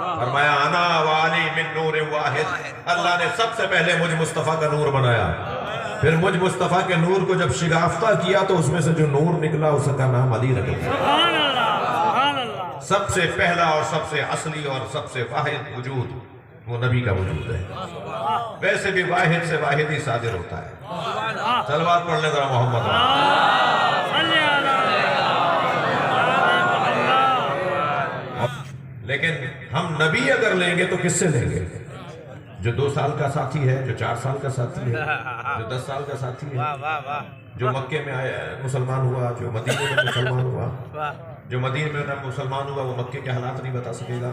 فرمایا انا والی من نور واحد، اللہ نے سب سے پہلے مجھ مصطفیٰ کا نور بنایا، پھر مجھ مصطفیٰ کے نور کو جب شگافتہ کیا تو اس میں سے جو نور نکلا اس کا نام علی رکھ دیا۔ سب سے پہلا اور سب سے اصلی اور سب سے واحد وجود وہ نبی کا وجود ہے، ویسے بھی واحد سے واحد ہی صادر ہوتا ہے۔ صلوات پڑھ لیں ذرا محمد۔ لیکن ہم نبی اگر لیں گے تو کس سے لیں گے؟ جو 2 سال کا ساتھی ہے، جو 4 سال کا ساتھی ہے، جو 10 سال کا ساتھی ہے، جو مکے میں مسلمان ہوا، جو مدینے میں مسلمان ہوا۔ جو مدینے میں مسلمان ہوا وہ مکے کے حالات نہیں بتا سکے گا،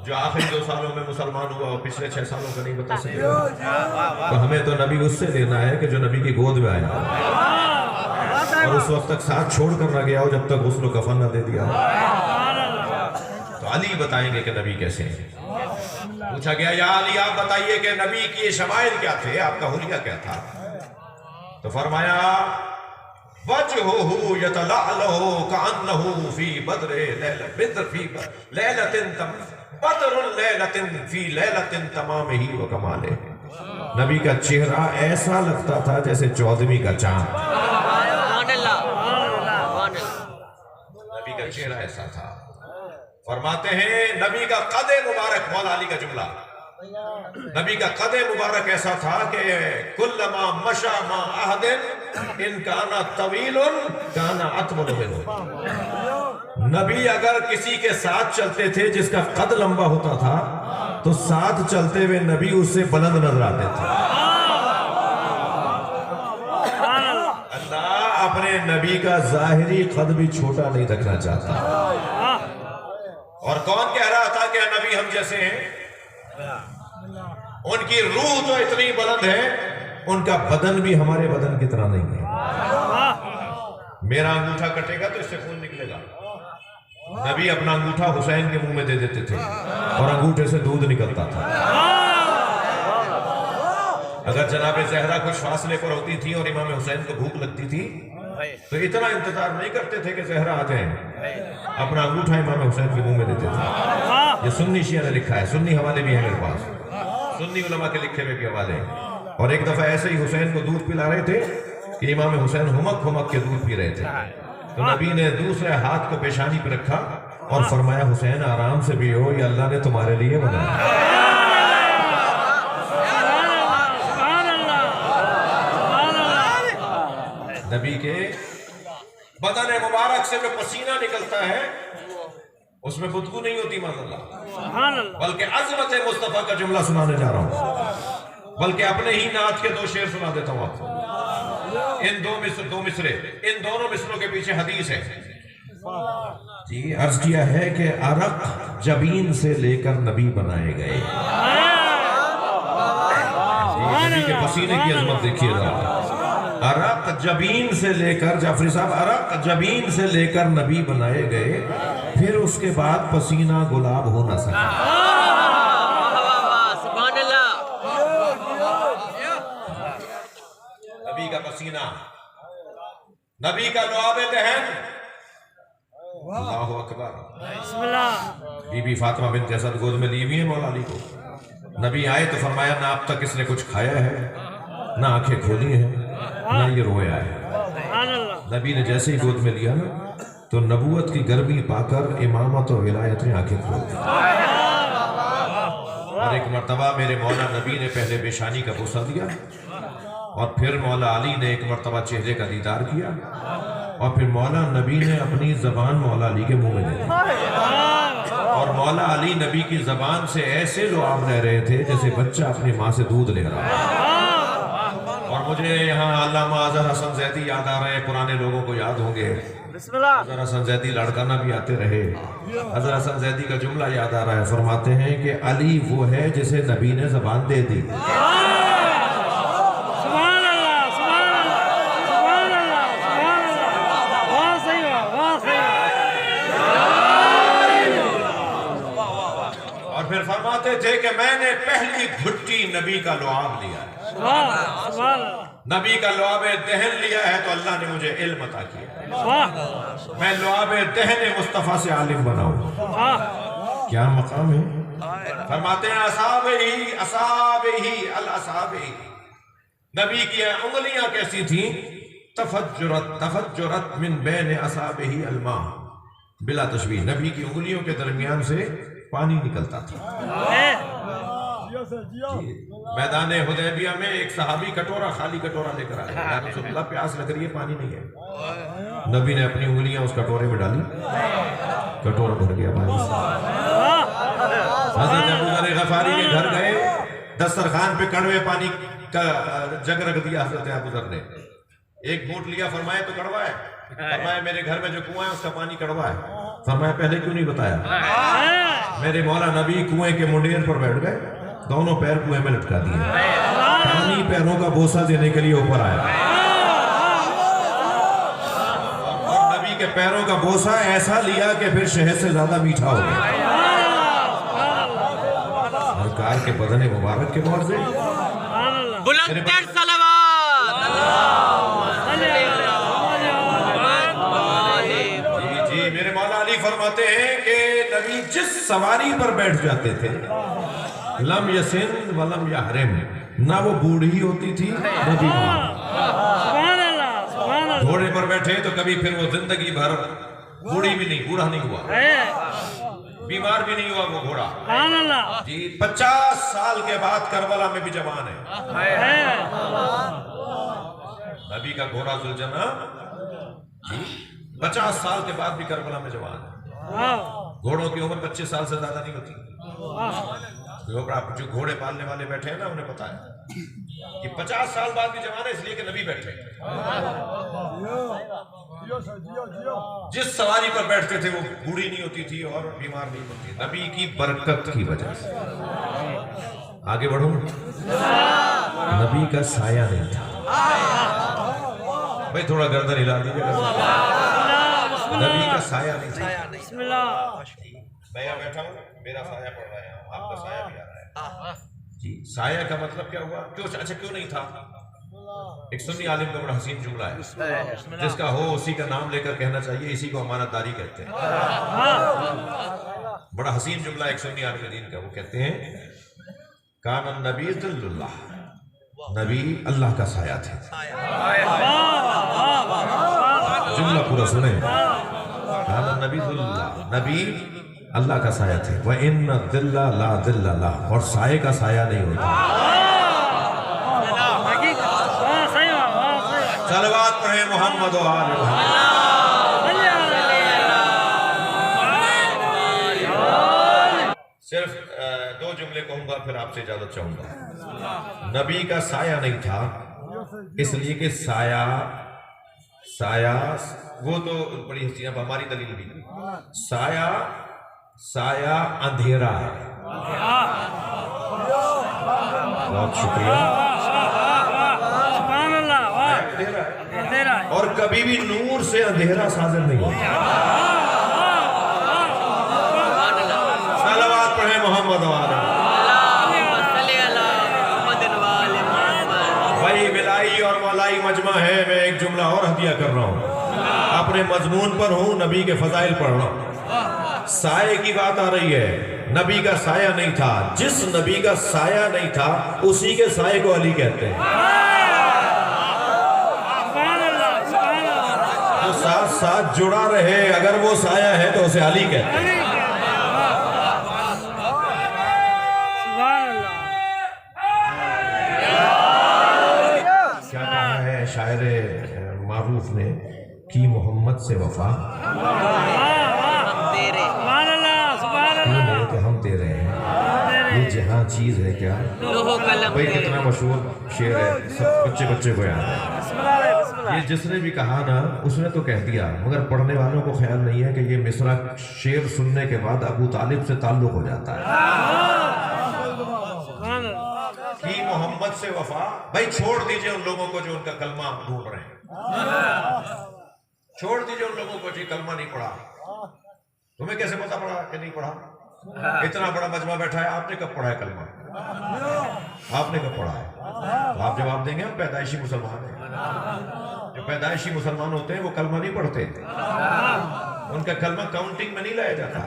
جو آخری 2 سالوں میں مسلمان ہوا وہ پچھلے 6 سالوں کا نہیں بتا سکے گا۔ تو ہمیں تو نبی اس سے لینا ہے کہ جو نبی کی گود میں آیا اور اس وقت تک ساتھ چھوڑ کر نہ گیا ہو جب تک غسل و کفن نہ دے دیا ہو۔ تو علی بتائیں گے کہ نبی کیسے ہیں۔ پوچھا گیا یا علی آپ بتائیے کہ نبی کی شمائل کیا تھے، آپ کا حلیہ کیا تھا؟ تو فرمایا وجہہ یتلعلہ کأنہ فی بدر لیلۃ فی لیلۃ تمامہ و کمالہ۔ نبی کا چہرہ ایسا لگتا تھا جیسے 14ویں کا چاند۔ نبی کا چہرہ ایسا تھا۔ فرماتے ہیں نبی کا قد مبارک، مولا علی کا جملہ، نبی کا قد مبارک ایسا تھا کہ کلما مشا ما احد ان کان طویل کان اطول منہ۔ نبی اگر کسی کے ساتھ چلتے تھے جس کا قد لمبا ہوتا تھا تو ساتھ چلتے ہوئے نبی اس سے بلند نظر آتے تھے۔ اللہ اپنے نبی کا ظاہری قد بھی چھوٹا نہیں رکھنا چاہتا۔ اور کون کہہ رہا تھا کہ نبی ہم جیسے ہیں؟ ان کی روح تو اتنی بلند ہے، ان کا بدن بھی ہمارے بدن کی طرح نہیں ہے۔ میرا انگوٹھا کٹے گا تو اس سے خون نکلے گا، نبی اپنا انگوٹھا حسین کے منہ میں دے دیتے تھے اور انگوٹھے سے دودھ نکلتا تھا۔ اگر جناب زہرا کچھ فاصلے پر ہوتی تھی اور امام حسین کو بھوک لگتی تھی تو اتنا انتظار نہیں کرتے تھے کہ زہرا آ جائیں، اپنا انگوٹھا امام حسین کے منہ میں دیتے تھے۔ یہ سنی شیعہ نے لکھا ہے، سنی حوالے بھی ہیں میرے پاس، سنی علماء کے لکھے ہوئے بھی حوالے ہیں۔ اور ایک دفعہ ایسے ہی حسین کو دودھ پلا رہے تھے کہ امام حسین ہمک ہمک کے دودھ پی رہے تھے، تو نبی نے دوسرے ہاتھ کو پیشانی پہ رکھا اور فرمایا حسین آرام سے پیو، یہ اللہ نے تمہارے لیے بنایا۔ نبی کے بدن مبارک سے جو پسینہ نکلتا ہے اس میں بدبو نہیں ہوتی ماذ اللہ، بلکہ عظمت مصطفیٰ کا جملہ سنانے جا رہا ہوں، بلکہ اپنے ہی نعت کے 2 شعر سنا دیتا ہوں آپ کو۔ ان 2 مصرے، ان دونوں مصروں کے پیچھے حدیث ہے جی۔ عرض کیا ہے کہ عرق جبین سے لے کر نبی بنائے گئے۔ نبی کے پسینے کی عظمت دیکھیے گا۔ عرق جبین سے لے کر، جعفری صاحب، عرق جبین سے لے کر نبی بنائے گئے، پھر اس کے بعد پسینہ گلاب ہو نہ سکا۔ سبحان اللہ۔ نبی کا پسینہ، نبی کا لعاب دہن، اللہ اکبر۔ بسم اللہ۔ بی بی فاطمہ بنت اسد گود میں لی ہوئی ہے مولا علی کو۔ نبی آئے تو فرمایا نہ اب تک اس نے کچھ کھایا ہے، نہ آنکھیں کھولی ہیں، نہ یہ رویا ہے۔ نبی نے جیسے ہی گود میں لیا نا تو نبوت کی گرمی پا کر امامت اور ولایت نے آنکھیں کھول دی۔ اور ایک مرتبہ میرے مولا نبی نے پہلے پیشانی کا بوسہ دیا اور پھر مولا علی نے ایک مرتبہ چہرے کا دیدار کیا اور پھر مولا نبی نے اپنی زبان مولا علی کے منہ میں دے دی اور مولا علی نبی کی زبان سے ایسے لعاب لے رہے تھے جیسے بچہ اپنی ماں سے دودھ لے رہا ہے۔ اور مجھے یہاں علامہ اظہر حسن زیدی یاد آ رہے ہیں، پرانے لوگوں کو یاد ہوں گے، اظہر حسن زیدی لڑکانہ بھی آتے رہے۔ اظہر حسن زیدی کا جملہ یاد آ رہا ہے، فرماتے ہیں کہ علی وہ ہے جسے نبی نے زبان دے دی۔ اور پھر فرماتے تھے کہ میں نے پہلی گھٹی نبی کا لعاب لیا ہے، نبی کا لعاب دہن لیا ہے تو اللہ نے مجھے علم عطا کیا، میں لعاب دہن مصطفیٰ سے عالم بناؤں۔ کیا مقام ہے؟ فرماتے ہیں اصابہی الاصابہ، نبی کی انگلیاں کیسی تھیں؟ تفجرت من بین اصابہی الماء، بلا تشبیہ، نبی کی انگلیوں کے درمیان سے پانی نکلتا تھا۔ میدان حدیبیہ میں ایک صحابی خالی کٹورا لے کر آیا، یا رسول اللہ پیاس لگ رہی ہے، پانی نہیں ہے۔ نبی نے اپنی انگلیاں اس کٹورے میں ڈالی، کٹورا بھر گیا پانی سے۔ حضرت ابو ذر غفاری کے گھر گئے، دسترخوان پہ کڑوے پانی کا جگ رکھ دیا حضرت ابو ذر نے، ایک گھونٹ لیا، فرمایا تو کڑوا ہے، فرمایا میرے گھر میں جو کنواں ہے اس کا پانی کڑوا ہے، فرمایا پہلے کیوں نہیں بتایا؟ میرے مولا نبی کنویں کے منڈیر پر بیٹھ گئے، دونوں پیر کنویں میں لٹکا دیے، پانی پیروں کا بوسہ دینے کے لیے اوپر آیا، اور نبی کے پیروں کا بوسہ ایسا لیا کہ پھر شہد سے زیادہ میٹھا ہو گیا۔ سرکار کے بدن مبارک کے معجزے، بلند کر صلوات۔ جی میرے مولا علی فرماتے ہیں کہ نبی جس سواری پر بیٹھ جاتے تھے، لم یسن ولم یحرم، نہ وہ بوڑھی ہوتی تھی نہ بیمار۔ گھوڑے پر بیٹھے تو کبھی پھر وہ زندگی بھر بوڑھی بھی نہیں، بوڑھا نہیں ہوا، بیمار بھی نہیں ہوا وہ گھوڑا۔ جی 50 سال کے بعد کربلا میں بھی جوان ہے نبی کا گھوڑا ذوالجناح، جی 50 سال کے بعد بھی کربلا میں جوان ہے۔ گھوڑوں کی عمر 25 سال سے زیادہ نہیں ہوتی۔ آپ جو گھوڑے پالنے والے بیٹھے ہیں نا، انہیں پتا ہے کہ 50 سال بعد بھی جوان ہے، اس لیے کہ نبی بیٹھے۔ جس سواری پر بیٹھتے تھے وہ بوڑھی نہیں ہوتی تھی اور بیمار نہیں ہوتی، نبی کی برکت کی وجہ سے۔ آگے بڑھوں، نبی کا سایہ نہیں تھا۔ بھائی تھوڑا گردن ہلا دیجیے، نبی کا سایہ نہیں تھا۔ میں یہاں بیٹھا ہوں، میرا سایہ پڑ رہا ہے، آپ کا سایہ بھی آ رہا ہے۔ جی سایہ کا مطلب کیا ہوا؟ اچھا کیوں نہیں تھا؟ ایک سنی عالم کا بڑا حسین جملہ ہے، جس کا ہو اسی کا نام لے کر کہنا چاہیے، اسی کو امانت داری کہتے ہیں۔ بڑا حسین جملہ ایک سنی عالم دین کا، وہ کہتے ہیں کان النبی ظل اللہ، نبی اللہ کا سایہ تھے۔ جملہ پورا سنیں، کان النبی ظل اللہ، نبی اللہ کا سایہ تھے، وَإِنَّ الظِّلَّ لَا ظِلَّ لَهُ، اور سائے کا سایہ نہیں ہوتا۔ صلوات پڑھیں محمد و آل محمد۔ صرف 2 جملے کہوں گا پھر آپ سے اجازت چاہوں گا۔ نبی کا سایہ نہیں تھا، اس لیے کہ سایہ وہ تو بڑی ہستی ہے، ہماری دلیل بھی، سایہ اندھیرا ہے۔ بہت شکریہ۔ اور کبھی بھی نور سے اندھیرا صادر نہیں ہوتا۔ صلوات پڑھیں محمد و آل محمد۔ بھائی ولائی اور مولائی مجمع ہے، میں ایک جملہ اور ہدیہ کر رہا ہوں، اپنے مضمون پر ہوں، نبی کے فضائل پڑھ رہا ہوں۔ سائے کی بات آ رہی ہے، نبی کا سایہ نہیں تھا، جس نبی کا سایہ نہیں تھا اسی کے سائے کو علی کہتے ہیں۔ جو ساتھ ساتھ جڑا رہے، اگر وہ سایہ ہے تو اسے علی کہتے ہیں۔ کیا کہا ہے شاعر معروف نے، کی محمد سے وفا کہ ہم تیرے ہیں، یہ جہاں چیز ہے کیا؟ بھائی کتنا مشہور شعر ہے، سب بچے کو یاد ہے۔ یہ جس نے بھی کہا نا، اس نے تو کہہ دیا، مگر پڑھنے والوں کو خیال نہیں ہے کہ یہ مصرع شعر سننے کے بعد ابو طالب سے تعلق ہو جاتا ہے۔ کی محمد سے وفا، بھائی چھوڑ دیجئے ان لوگوں کو جو ان کا کلمہ ڈھونڈ رہے ہیں، چھوڑ دیجئے ان لوگوں کو جو کلمہ نہیں پڑھا۔ تمہیں کیسے پتا پڑا کہ نہیں پڑھا؟ اتنا بڑا مجمع بیٹھا ہے، آپ نے کب پڑھا ہے کلمہ؟ آپ نے کب پڑھا ہے؟ تو آپ جواب دیں گے ہم پیدائشی مسلمان ہیں۔ جو پیدائشی مسلمان ہوتے ہیں وہ کلمہ نہیں پڑھتے، ان کا کلمہ کاؤنٹنگ میں نہیں لایا جاتا.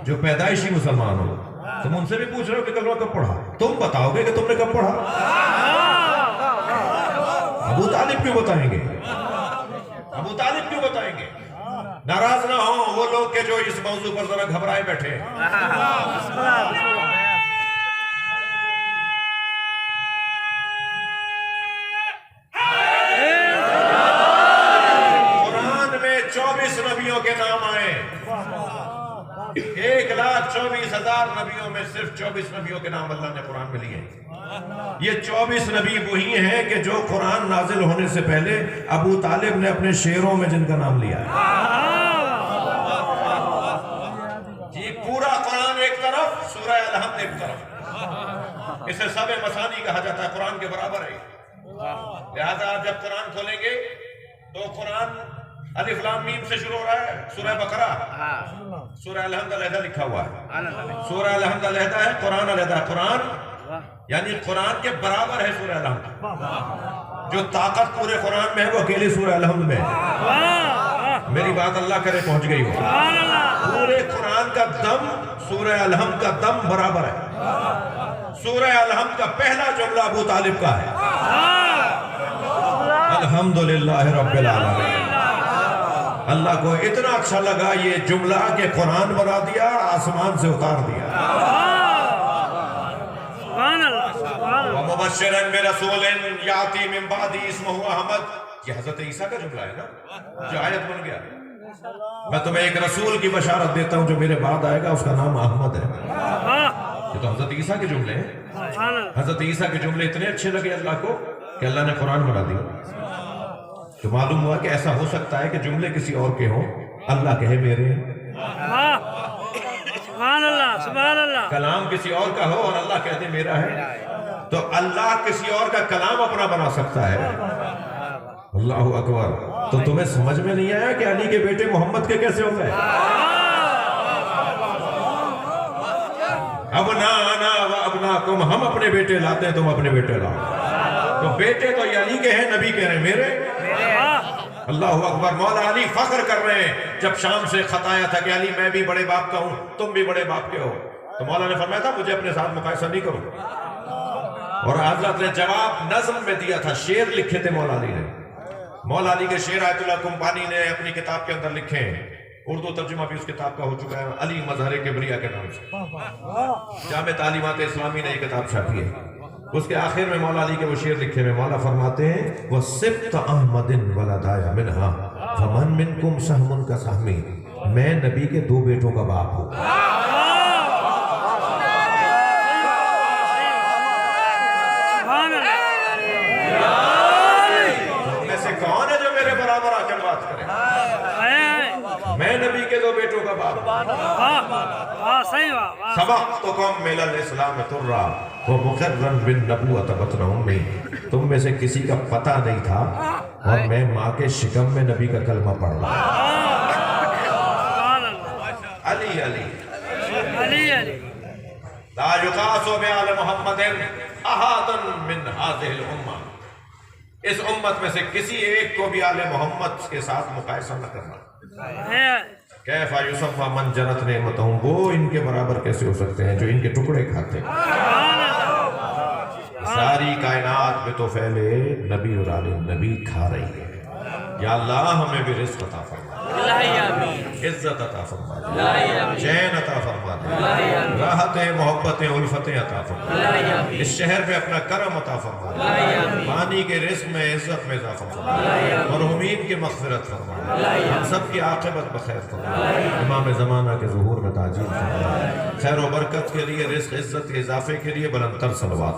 جو پیدائشی مسلمان ہو تم ان سے بھی پوچھ رہے ہو کہ کلمہ کب پڑھا, تم بتاؤ گے کہ تم نے کب پڑھا. ابو طالب کیوں بتائیں گے, ابو طالب کیوں بتائیں گے. ناراض نہ ہوں وہ لوگ کہ جو اس موضوع پر ذرا گھبرائے بیٹھے. قرآن میں 24 نبیوں کے نام آئے. 1,24,000 نبیوں میں صرف 24 نبیوں کے نام اللہ نے قرآن میں لیے. یہ 24 نبی وہی ہیں کہ جو قرآن نازل ہونے سے پہلے ابو طالب نے اپنے شعروں میں جن کا نام لیا ہے. جی پورا قرآن ایک طرف, سورہ الحمد ایک طرف. اسے سب مثانی کہا جاتا ہے, قرآن کے برابر ہے. لہذا آپ جب قرآن کھولیں گے تو قرآن الف لام میم سے شروع ہو رہا ہے. سورہ بقرہ, سورہ الحمد علیحدہ لکھا ہوا ہے. سورہ الحمد علیحدہ ہے, قرآن علیحدہ ہے. قرآن یعنی قرآن کے برابر ہے سورہ الحمد. جو طاقت پورے قرآن میں ہے وہ اکیلے سورہ الحمد میں ہے. میری بات اللہ کرے پہنچ گئی ہو. پورے قرآن کا دم سورہ الحمد کا دم برابر ہے. سورہ الحمد کا پہلا جملہ ابو طالب کا ہے, الحمدللہ رب العالمین. اللہ کو اتنا اچھا لگا یہ جملہ کہ قرآن بنا دیا, آسمان سے اتار دیا. وَمُبَشِّرًا بِرَسُولٍ يَأْتِي مِن بَعْدِهِ اسْمُهُ احمد. یہ حضرت عیسیٰ کا جملہ ہے نا, جو آیت بن گیا. میں تمہیں ایک رسول کی بشارت دیتا ہوں جو میرے بعد آئے گا, اس کا نام احمد ہے. یہ تو حضرت عیسیٰ کے جملے ہیں. حضرت عیسیٰ کے جملے اتنے اچھے لگے اللہ کو کہ اللہ نے قرآن بنا دیا. تو معلوم ہوا کہ ایسا ہو سکتا ہے کہ جملے کسی اور کے ہوں, اللہ کہے میرے. سبحان اللہ, سبحان اللہ. کلام کسی اور کا ہو اور اللہ کہتے میرا ہے, تو اللہ کسی اور کا کلام اپنا بنا سکتا ہے. اللہ اکبر. تو تمہیں سمجھ میں نہیں آیا کہ علی کے بیٹے محمد کے کیسے ہو گئے؟ ابنانا و ابناکم, ہم اپنے بیٹے لاتے ہیں, تم اپنے بیٹے لاؤ. تو بیٹے تو یہ علی کے ہیں, نبی کہہ رہے ہیں میرے. اللہ اکبر. مولا علی فخر کر رہے ہیں جب شام سے خط آیا تھا کہ علی میں بھی بڑے باپ کا ہوں, تم بھی بڑے باپ کے ہو. تو مولا نے فرمایا تھا مجھے اپنے ساتھ مقایسہ نہیں کرو. اور حضرت نے جواب نظم میں دیا تھا, شعر لکھے تھے مولا علی نے. مولا علی کے شعر آیت اللہ کمپانی نے اپنی کتاب کے اندر لکھے ہیں. اردو ترجمہ بھی اس کتاب کا ہو چکا ہے, علی مظہر کبریاء کے نام سے. جامع تعلیمات اسلامی نے یہ کتاب چھاپی ہے. اس کے آخر میں مولا علی کے وہ شعر لکھے ہوئے. مولا فرماتے ہیں وَسِبْتَ أَحْمَدٍ وَلَدَايَ مِنْهَا فَمَنْ مِنْكُمْ سَهْمٌ كَسَهْمِي. میں نبی کے 2 بیٹوں کا باپ ہوں. میں سے کون ہے جو میرے برابر آ کر بات کرے؟ میں نبی کے 2 بیٹوں کا باپ. سبقتکم من الاسلام ترا ومقرا بالنبوۃ بطن امی. تم میں سے کسی کا پتہ نہیں تھا اور میں ماں کے شکم میں نبی کا کلمہ پڑھ رہا. علی علی علی علی. لا یقاس بآل محمد احد من هذه الامہ. اس امت میں سے کسی ایک کو بھی آل محمد کے ساتھ مقایسہ نہ کرنا. کیف یسمى من جرت نعمتہم. وہ ان کے برابر کیسے ہو سکتے ہیں جو ان کے ٹکڑے کھاتے ہیں. ساری کائنات میں تو پھیلے نبی اور آل نبی کھا رہی ہے. یا اللہ ہمیں بھی رزق عطا فرما, عزت عطا فرما, چین عطا فرما, راحتیں محبتیں الفتیں عطا فرما. اس شہر پہ اپنا کرم عطا فرما, پانی کے رزق میں عزت میں اضافہ فرما, مرحومین کی مغفرت فرما, ہم سب کی عاقبت بخیر فرما, امام زمانہ کے ظہور میں تعجیل فرما, خیر و برکت کے لیے, رزق عزت کے اضافے کے لیے بلند تر صلوات.